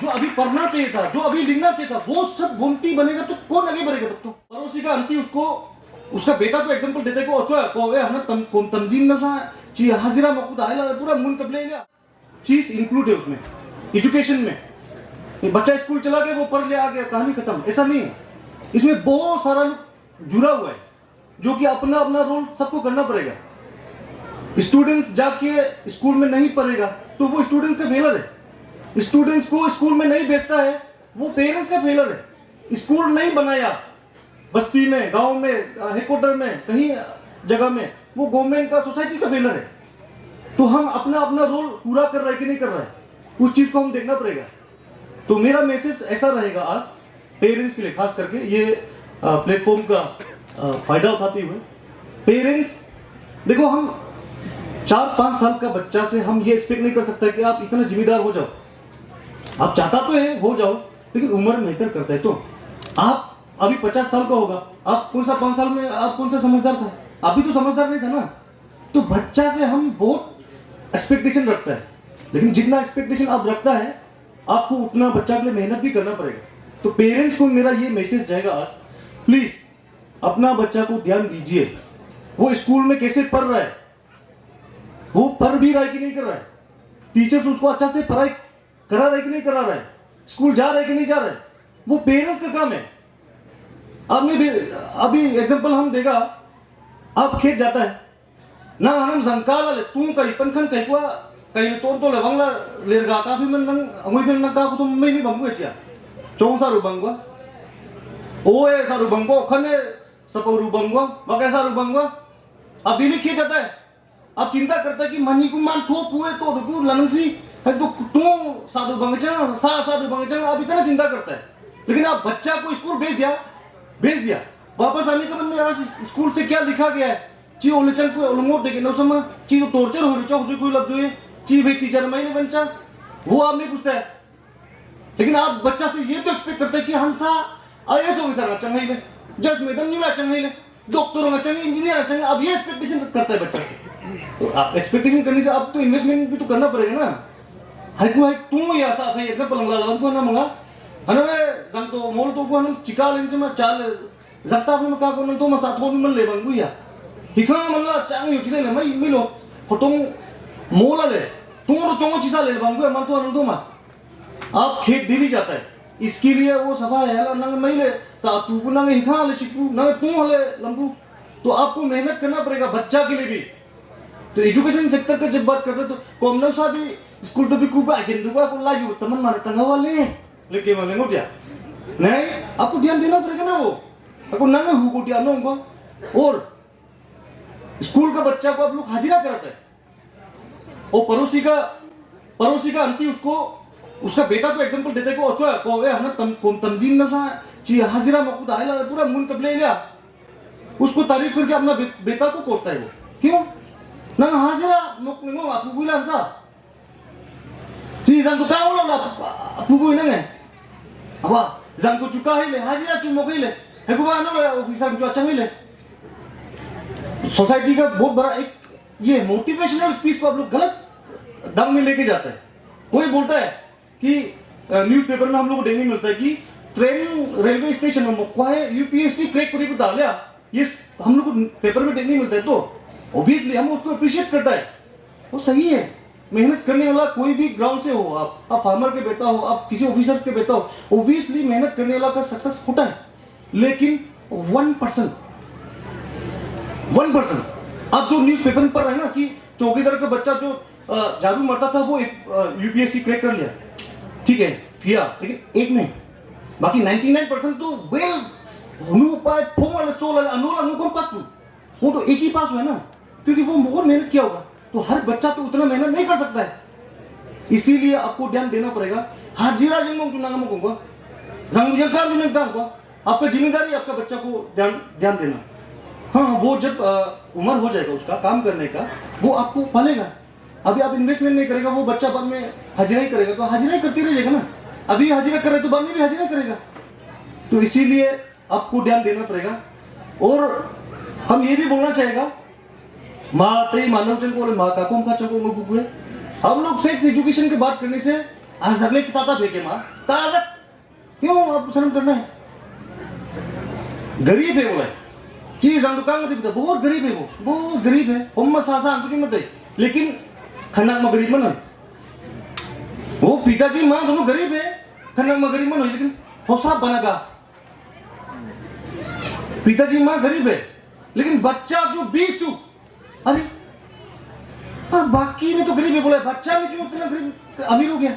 जो अभी पढ़ना चाहिए था, जो अभी लिखना चाहिए था, वो सब गुमती बनेगा तो कौन आगे बढ़ेगा तब तो। पड़ोसी का अंती उसको उसका बेटा को एग्जांपल देते को अच्छा को हमने तंजीम में सा ची हाजिरा मकुद आइला पूरा मुन कबले लिया चीज इंक्लूड है उसमें। एजुकेशन में ये बच्चा स्कूल चला गया, वो पढ़ लिया, आ गया, कहानी खत्म, ऐसा नहीं है। इसमें बहुत सारा जुड़ा हुआ है जो कि अपना अपना रोल सबको करना पड़ेगा। स्टूडेंट्स जाके स्कूल में नहीं पढ़ेगा तो वो स्टूडेंट्स का फेलर है। स्टूडेंट्स को स्कूल में नहीं भेजता है वो पेरेंट्स का फेलर है। स्कूल नहीं बनाया बस्ती में, गांव में, हेडक्वार्टर में, कहीं जगह में, वो गवर्नमेंट का, सोसाइटी का फेलर है। तो हम अपना अपना रोल पूरा कर रहे हैं कि नहीं कर रहे हैं, उस चीज को हम देखना पड़ेगा। तो मेरा मैसेज ऐसा रहेगा आज पेरेंट्स के लिए, खास करके ये प्लेटफॉर्म का फायदा उठाते हुए। पेरेंट्स देखो, हम 4-5 साल का बच्चा से हम ये एक्सपेक्ट नहीं कर सकते कि आप इतना जिम्मेदार हो जाओ। आप चाहता तो है हो जाओ, लेकिन उम्र मेहतर करता है। तो आप अभी 50 साल का होगा, आप कौन सा 5 साल में आप कौन सा समझदार था? अभी तो समझदार नहीं था ना। तो बच्चा से हम बहुत एक्सपेक्टेशन रखता है, लेकिन जितना एक्सपेक्टेशन आप रखता है आपको उतना बच्चा के लिए मेहनत भी करना पड़ेगा। तो पेरेंट्स को मेरा ये मैसेज जाएगा आज, प्लीज अपना बच्चा को ध्यान दीजिए। वो स्कूल में कैसे पढ़ रहा है, वो पढ़ भी रहा है कि नहीं कर रहा है, टीचर्स उसको अच्छा से पढ़ाई करा रहा है कि नहीं करा रहा है, स्कूल जा रहा है कि नहीं जा रहा है, वो पेरेंट्स का काम है। आपने भी अभी एग्जांपल हम देगा, आप खेत जाता है ना, हम जंकाला ले तू कई पंखन कई को कई तो ले बंगला लेरगा काफी मन नंग अंगुई में नंग का तो मैं भी बंगु एचिया चोंग सारू बंगवा ओए सारू बंगो खने सपोरू बंगवा बके सारू बंगवा। अब भी खेत जाता है, अब चिंता करता है कि मनी को मान थो पुए तो रुकू लनंगसी है तो तू साधु बंगचा साधु बंगचा, अब इतना चिंता करता है। लेकिन आप बच्चा को स्कूल भेज दिया, वापस आने के बाद में यार स्कूल से क्या लिखा गया है, ची ओलचन को ओलंगो देके नो समा ची तो टॉर्चर हो रही है, कोई लग जो है ची भाई टीचर मैं नहीं बच्चा, वो आप नहीं पूछता है। लेकिन आप बच्चा से ये तो एक्सपेक्ट करते हैं कि हम सा आईएएस ऑफिसर ना चंगे ले, जज मैडम नहीं ना चंगे ले, डॉक्टर ना चंगे, इंजीनियर ना चंगे, अब ये एक्सपेक्टेशन करता है बच्चा से। तो आप एक्सपेक्टेशन करने से आप तो इन्वेस्टमेंट भी तो करना पड़ेगा ना। हाइकु हाइक तू या सा भाई एग्जांपल लंगला को ना मंगा हनवे जंग तो मोल तो को हम चिका लेंच में चाल जगता भी मका को तो मसा तो भी मन ले बंगु या हिखा मनला चांग युति ले मैं मिलो होतों मोला ले तू तो चोंग चिसा ले बंगु मन तो अनु तो मा आप खेत दिली जाता है, इसके लिए वो सफा है नंग मैं ले सा तू को नंग हिखा ले शिकू नंग तू हले लंबू। तो आपको मेहनत करना पड़ेगा बच्चा के लिए भी। तो एजुकेशन सेक्टर का जब बात करते तो कोमनो सा भी स्कूल तो भी कुबा जेंदुआ को लायु तमन माने तंगा वाले लेके माने ngodia नहीं, आपको ध्यान देना पड़ेगा ना। वो आपको ना हुकुटिया नो को और स्कूल का बच्चा को आप लोग हाजिरा कराते हैं, और पड़ोसी का अंती उसको उसका बेटा को एग्जांपल देते को अच्छा को हमने तंजीम में सा ची हाजिरा मकुद आइला पूरा मुन कबले लिया, उसको तारीफ करके अपना बेटा को कोसता है। वो क्यों ना हाजिरा मकुद आपको बुला सा ची जंग तो का बोला आपको कोई नहीं है अब जंग को चुका है ले हाजिरा चुमो के ले है को ना ऑफिसर जो अच्छा है ले। सोसाइटी का बहुत बड़ा एक ये मोटिवेशनल स्पीच को आप लोग गलत ढंग में लेके जाते हैं। कोई बोलता है कि न्यूज़पेपर में हम लोग को देखने मिलता है कि ट्रेन रेलवे स्टेशन में मुक्का है यूपीएससी क्रैक करके डाल लिया, ये हम लोग को पेपर में देखने मिलता है। तो ऑब्वियसली हम उसको अप्रिशिएट करता है, वो सही है। मेहनत करने वाला कोई भी ग्राउंड से हो, आप फार्मर के बेटा हो, आप किसी ऑफिसर्स के बेटा हो, ऑब्वियसली मेहनत करने वाला का सक्सेस होता है। लेकिन 1% अब जो न्यूज़पेपर में पढ़ रहे हैं ना कि चौकीदार का बच्चा जो झाड़ू मारता था वो यूपीएससी क्रैक कर लिया, ठीक है किया, लेकिन एक नहीं, बाकी 99% तो वेल हुनु पाए फोम वाले सोल वाले अनोल अनुकम पास वो तो एक ही पास हुआ है ना, क्योंकि वो बहुत मेहनत किया होगा। तो हर बच्चा तो उतना मेहनत नहीं कर सकता है, इसीलिए आपको ध्यान देना पड़ेगा। हाजिरा जंगों को नाम को जंगकार भी नहीं को आपका जिम्मेदारी आपका बच्चा को ध्यान देना। हाँ, वो जब उम्र हो जाएगा उसका काम करने का, वो आपको पालेगा। अभी आप इन्वेस्टमेंट नहीं करेगा, वो बच्चा बाद में हाजिरा ही करेगा, तो हाजिरा ही करती रहेगा ना। अभी हाजिरा करे तो बाद में भी हाजिरा करेगा। तो इसीलिए आपको ध्यान देना पड़ेगा। और हम ये भी बोलना चाहेगा माँ तई मानव चंद को माँ का कौन का चंको में हम लोग सेक्स एजुकेशन की बात करने से आज अगले किताबा फेंके माँ ताजा क्यों आप शर्म करना है? गरीब है बोला चीज हम दुकान में बहुत गरीब है, वो बहुत गरीब है। हम सासा हमको मत है, लेकिन खन्ना में गरीब मन है। वो पिताजी माँ दोनों गरीब है, खन्ना में गरीब मन है, लेकिन होसा बनेगा। पिताजी माँ गरीब है, लेकिन बच्चा जो 20 तू अरे बाकी में तो गरीब है बोला, बच्चा में क्यों इतना गरीब अमीर हो गया?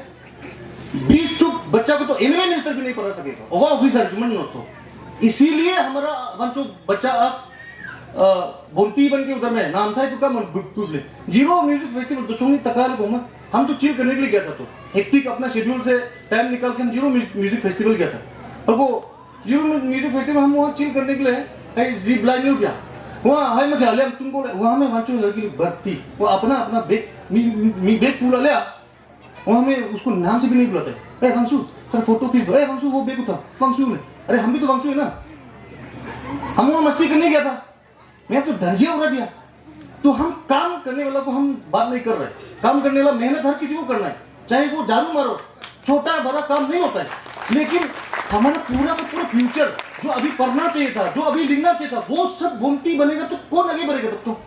20 तो बच्चा को तो एमएलए मिनिस्टर भी नहीं पढ़ा सकेगा, वो ऑफिसर जुमन न तो। इसीलिए हमारा वंचो बच्चा आज बोलती बन के उधर में नाम साइड तो कम बुकले जीरो म्यूजिक फेस्टिवल तो छोनी तकाल को हम तो चिल करने के लिए गया था। तो हेक्टिक अपना शेड्यूल से टाइम निकाल के हम जीरो म्यूजिक फेस्टिवल गया था। और वो जीरो म्यूजिक फेस्टिवल हम वहाँ चिल करने के लिए जीप लाइन नहीं गया वहाँ हाई में ख्याल हम तुमको वहाँ में वंचो लड़की बढ़ती वो अपना अपना बेग पूरा लिया। वहाँ में उसको नाम से भी नहीं बुलाते, वंशु तेरा फोटो खींच दो, वंशु वो बेग उठा वंशु ने। अरे हम भी तो वंशु है ना, हम वहाँ मस्ती करने गया था, मैं तो दर्जिया उड़ा दिया। तो हम काम करने वाला को हम बात नहीं कर रहे, काम करने वाला मेहनत हर किसी को करना है, चाहे वो झाड़ू मारो, छोटा बड़ा काम नहीं होता है। लेकिन हमारा पूरा का पूरा फ्यूचर जो अभी पढ़ना चाहिए था, जो अभी लिखना चाहिए था, वो सब बोलती बनेगा तो कौन आगे बढ़ेगा तब तो?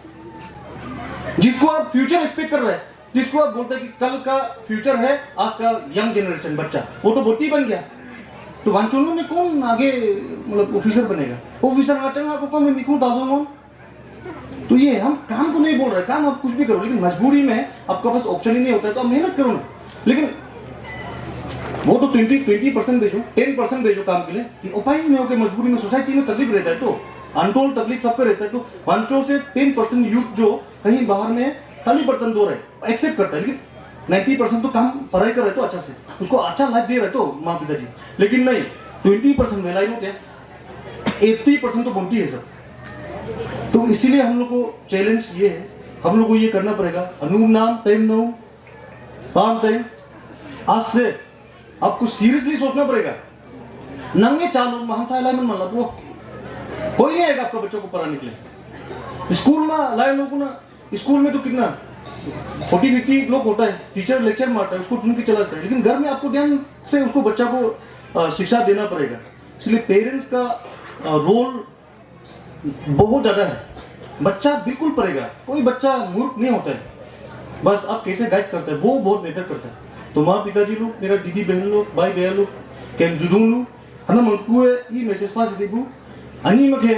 जिसको आप फ्यूचर एक्सपेक्ट कर रहे हैं, जिसको आप बोलते हैं कि कल का फ्यूचर है, आज का यंग जनरेशन बच्चा, वो तो बोलती बन गया। तो वांचोलों में कौन आगे मतलब ऑफिसर बनेगा? ऑफिसर आचंगा आपको मैं लिखूं ताजों। तो ये हम काम को नहीं बोल रहे, काम आप कुछ भी करो, लेकिन मजबूरी में आपका पास ऑप्शन ही नहीं होता है तो आप मेहनत करो ना। लेकिन वो तो 20% भेजो, 10% भेजो काम के लिए कि उपाय में होकर मजबूरी में सोसाइटी में तकलीफ रहता है, तो अनटोल्ड तकलीफ सबका रहता है। तो वांचो से 10% यूथ जो कहीं बाहर में खाली बर्तन धो रहे एक्सेप्ट करता है, लेकिन 90% तो काम पढ़ाई कर रहे तो अच्छा से, उसको अच्छा लाइफ दे रहे तो माँ पिताजी। लेकिन नहीं, 20% में लाइन होते हैं, 80% तो बोलती है सब। तो इसीलिए हम लोग को चैलेंज ये है, हम लोग को ये करना पड़ेगा। अनूम नाम तैम नौ पाम तैम, आज से आपको सीरियसली सोचना पड़ेगा। नंगे चालू महंसा लाइन मान ला तो कोई नहीं आएगा आपका बच्चों को पढ़ाने के लिए। स्कूल में लाइन लोगों ना, स्कूल में तो कितना 40-50 लोग होता है, टीचर लेक्चर मारता है, उसको सुन के चला जाता है। लेकिन घर में आपको ध्यान से उसको बच्चा को शिक्षा देना पड़ेगा। इसलिए पेरेंट्स का रोल बहुत ज़्यादा है। बच्चा बिल्कुल पढ़ेगा, कोई बच्चा मूर्ख नहीं होता है, बस आप कैसे गाइड करते हैं वो बहुत बेहतर करता है। तो माँ पिताजी लोग, मेरा दीदी बहन लोग, भाई बहन लोग, कैम जुदूं लोग, हना मनकुए ही मैसेज पास देबू, अनी मखे,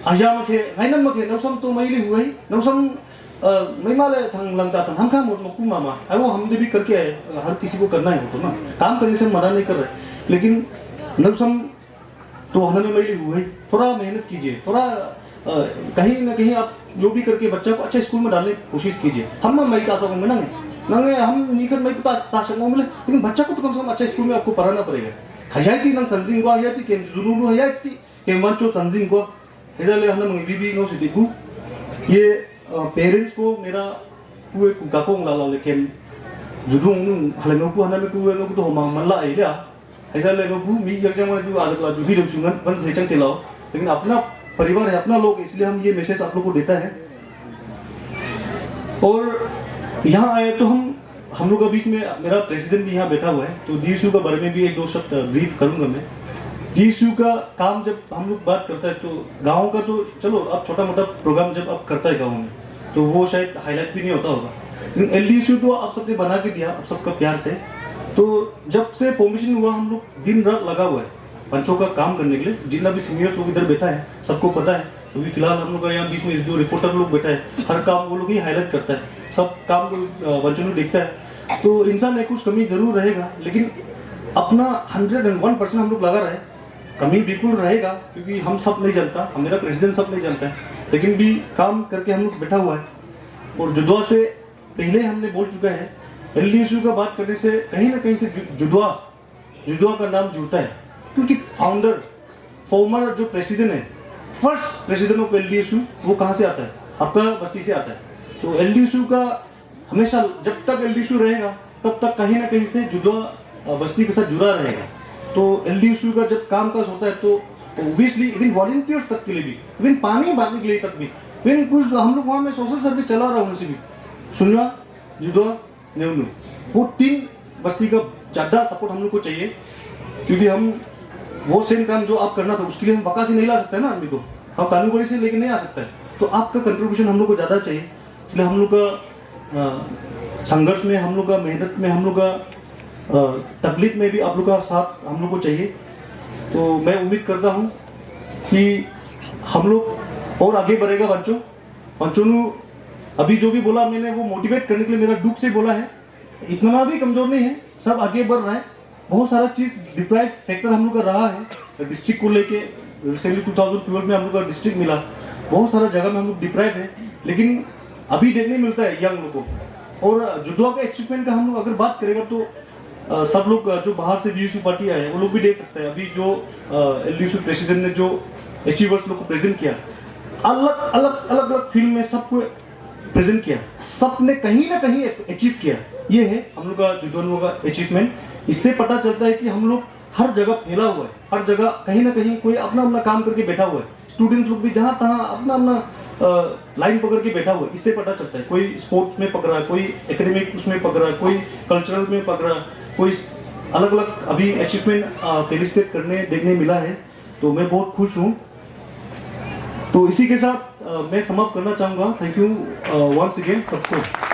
आजा मखे, गाइनम मखे, नौसम तो मैली हुए, नौसम मैं माले थंग लंगदासन, हम काम मोट मक्कू मामा, वो हमने भी करके आए, हर किसी को करना है वो तो ना, काम करने से मना नहीं कर रहे, लेकिन नौसम तो हमने मैली हुए, थोड़ा मेहनत कीजिए, थोड़ा कहीं ना कहीं आप जो भी करके बच्चा को अच्छे स्कूल में डालने की कोशिश कीजिए। हम मैं तासा को मिलेंगे नंगे, हम निकल मैं ताशंगों मिले, लेकिन बच्चा को तो कम से कम अच्छे स्कूल में आपको पढ़ाना पड़ेगा। हजाती नंग संजिंग को हजाती केम जुनूनु हजाती केम वंचो संजिंग को इधर हमने मंगी भी नो सिटीकू। ये पेरेंट्स को मेरा कुए गाकों लाला लेकिन जुनूनु हले को हना में कुए नो तो हम मल्ला आइला ऐसा ले नो मी यज्ञ में जो आज ला जो भी रसूंगन बन से चंग तिलाओ, लेकिन अपना परिवार है, अपना लोग, इसलिए हम ये मैसेज आप लोग को देता है। और यहाँ आए तो हम लोग के बीच में मेरा प्रेसिडेंट भी यहाँ बैठा हुआ है, तो डीएसयू का बारे में भी 1-2 शब्द ब्रीफ करूंगा मैं। डीएसयू का काम जब हम लोग बात करता है तो गाँव का तो चलो अब छोटा मोटा प्रोग्राम जब अब करता है गाँव में तो वो शायद हाईलाइट भी नहीं होता होगा, लेकिन एलडीएसयू तो आप सबने बना के दिया आप सबका प्यार से। तो जब से फॉर्मेशन हुआ हम लोग दिन रात लगा हुआ है पंचों का काम करने के लिए। जितना भी सीनियर लोग इधर बैठा है सबको पता है, अभी फिलहाल हम लोग का यहाँ बीच में जो रिपोर्टर लोग बैठा है हर काम वो लोग ही हाईलाइट करता है, सब काम को पंचों में देखता है। तो इंसान में कुछ कमी जरूर रहेगा, लेकिन अपना 101% हम लोग लगा रहे, कमी बिल्कुल रहेगा क्योंकि हम सब नहीं जानता, मेरा प्रेसिडेंट सब नहीं जानता है, लेकिन भी काम करके हम लोग बैठा हुआ है। और जुडवा से पहले हमने बोल चुका है, एलडीएसयू का बात करने से कहीं ना कहीं से जुडवा का नाम जुड़ता है, क्योंकि फॉर्मर जो प्रेसिडेंट है, फर्स्ट प्रेसिडेंट ऑफ एलडीएसयू वो कहाँ से आता है? आपका बस्ती से आता है। तो एलडीएसयू का हमेशा जब तक एलडीएसयू रहेगा तब तक कहीं ना कहीं से जुडवा बस्ती के साथ जुड़ा रहेगा। तो एलडीएसयू का जब काम काज होता है तो ऑब्वियसली इवन वॉलंटियर्स तक के लिए भी, इवन पानी बांटने के लिए तक भी, इवन कुछ हम लोग वहाँ में सोशल सर्विस चला रहा हूँ उनसे भी, सुनवा जुडवा नेवनू, वो 3 बस्ती का ज़्यादा सपोर्ट हम लोग को चाहिए, क्योंकि हम वो सेम काम जो आप करना था उसके लिए हम वक़ा से नहीं ला सकते ना आदमी को, हम कानून से लेके नहीं आ सकता है। तो आपका कंट्रीब्यूशन हम लोग को ज़्यादा चाहिए, इसलिए हम लोग का संघर्ष में, हम लोग का मेहनत में, हम लोग का तकलीफ में भी आप लोग का साथ हम लोग को चाहिए। तो मैं उम्मीद करता हूँ कि हम लोग और आगे बढ़ेगा। बच्चों ने अभी जो भी बोला मैंने वो मोटिवेट करने के लिए मेरा दुख से बोला है, इतना भी कमज़ोर नहीं है, सब आगे बढ़ रहा है। बहुत सारा चीज़ डिप्राइव फैक्टर हम लोग का रहा है डिस्ट्रिक्ट को लेके। रिसेंटली 2012 में हम लोग का डिस्ट्रिक्ट मिला, बहुत सारा जगह में हम लोग डिप्राइव है, लेकिन अभी देखने मिलता है यंग लोगों को। और जुडवा का अचीवमेंट का हम लोग अगर बात करेगा तो सब लोग जो बाहर से DSU पार्टी आए वो लोग भी देख सकते हैं। अभी जो LDSU प्रेसिडेंट ने जो अचीवर्स लोग को प्रेजेंट किया, अलग अलग फील्ड में सबको प्रेजेंट किया, सब ने कहीं ना कहीं अचीव किया। ये है हम लोग का जुडोन का अचीवमेंट। इससे पता चलता है कि हम लोग हर जगह फैला हुआ है, हर जगह कहीं ना कहीं कोई अपना अपना काम करके बैठा हुआ है। स्टूडेंट लोग भी जहाँ तहाँ अपना अपना लाइन पकड़ के बैठा हुआ है। इससे पता चलता है कोई स्पोर्ट्स में पकड़ा, कोई एकेडमिक उसमें पकड़ा, कोई कल्चरल में पकड़ा, कोई अलग अलग अभी अचीवमेंट फेलिसिटेट करने देखने मिला है। तो मैं बहुत खुश हूँ। तो इसी के साथ मैं समाप्त करना चाहूँगा। थैंक यू वंस अगेन सबको।